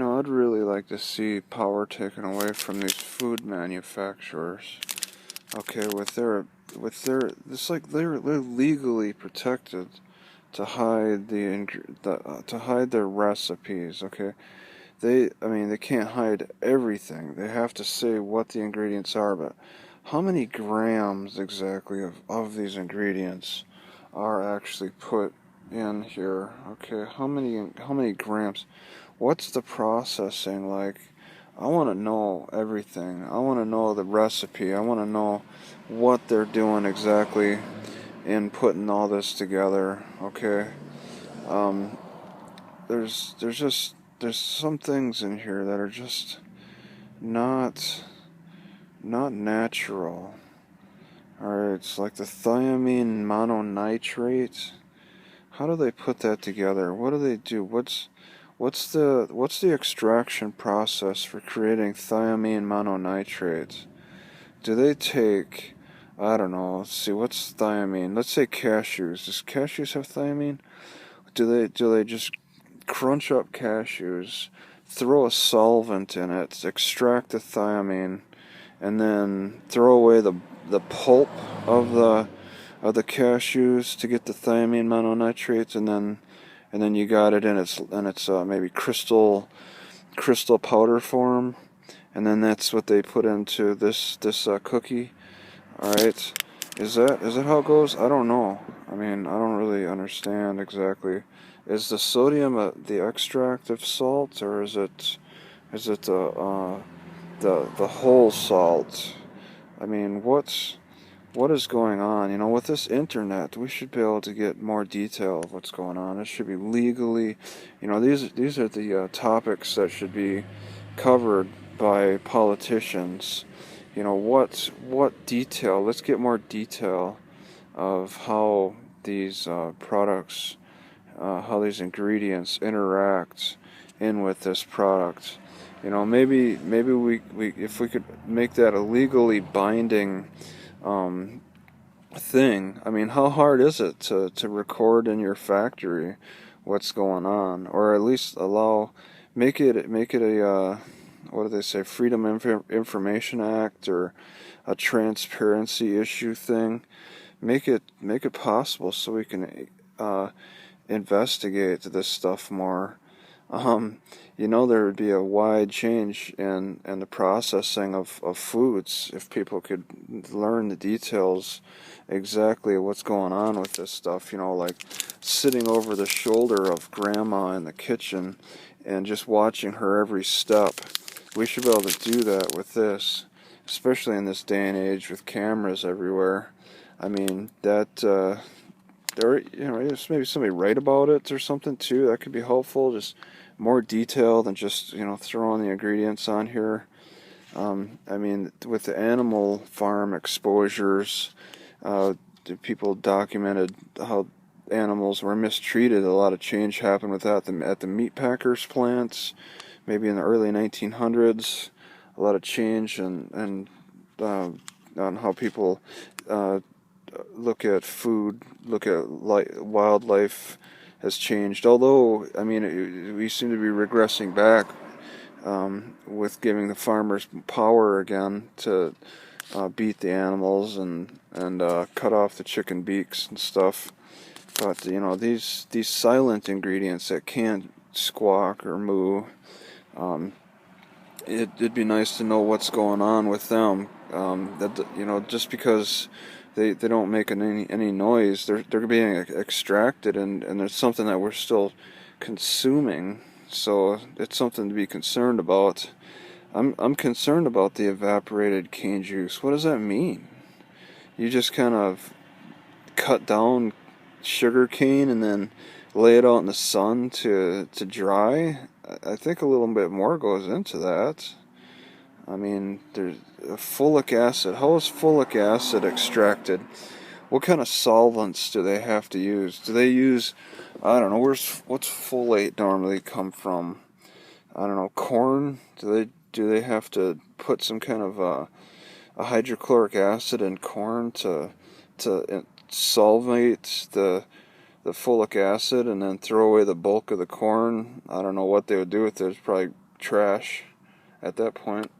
I'd really like to see power taken away from these food manufacturers. Okay, they're legally protected to hide to hide their recipes. Okay, they can't hide everything. They have to say what the ingredients are, but how many grams exactly of these ingredients are actually put in here? Okay, how many grams? What's the processing like? I want to know everything. I want to know the recipe. I want to know what they're doing exactly in putting all this together. Okay. Um, there's some things in here that are just not not natural. Alright, it's like the thiamine mononitrate. How do they put that together? What do they do? What's the extraction process for creating thiamine mononitrate? Do they take, I don't know, let's see, what's thiamine? Let's say cashews. Does cashews have thiamine? Do they just crunch up cashews, throw a solvent in it, extract the thiamine, and then throw away the pulp of the cashews to get the thiamine mononitrates, and then you got it in its maybe crystal powder form, and then that's what they put into this cookie. All right, is that how it goes? I don't know. I mean, I don't really understand exactly. Is the sodium the extract of salt, or is it the whole salt? I mean, what is going on? With this internet, we should be able to get more detail of what's going on. It should be legally, these are the topics that should be covered by politicians. What detail? Let's get more detail of how these products, how these ingredients interact in with this product. Maybe we if we could make that a legally binding thing. I mean, how hard is it to record in your factory what's going on, or at least make it a what do they say, Freedom Information Act, or a transparency issue thing. Make it possible so we can investigate this stuff more. There would be a wide change in the processing of foods if people could learn the details exactly what's going on with this stuff. Like sitting over the shoulder of grandma in the kitchen and just watching her every step. We should be able to do that with this, especially in this day and age with cameras everywhere. I mean, just maybe somebody write about it or something too. That could be helpful. Just more detail than just throwing the ingredients on here. I mean, with the animal farm exposures, people documented how animals were mistreated. A lot of change happened with that at the meat packers plants, maybe in the early 1900s. A lot of change and on how people look at food, look at wildlife has changed. Although, I mean, we seem to be regressing back with giving the farmers power again to beat the animals and cut off the chicken beaks and stuff. But these silent ingredients that can't squawk or moo, it'd be nice to know what's going on with them. Just because they don't make any noise, they're being extracted, and there's something that we're still consuming. So it's something to be concerned about. I'm concerned about the evaporated cane juice. What does that mean? You just kind of cut down sugar cane and then lay it out in the sun to dry? I think a little bit more goes into that. I mean, there's folic acid. How is folic acid extracted? What kind of solvents do they have to use? Do they use, I don't know, what's folate normally come from? I don't know, corn? Do they have to put some kind of a hydrochloric acid in corn to solvate the folic acid and then throw away the bulk of the corn? I don't know what they would do with it. It's probably trash at that point.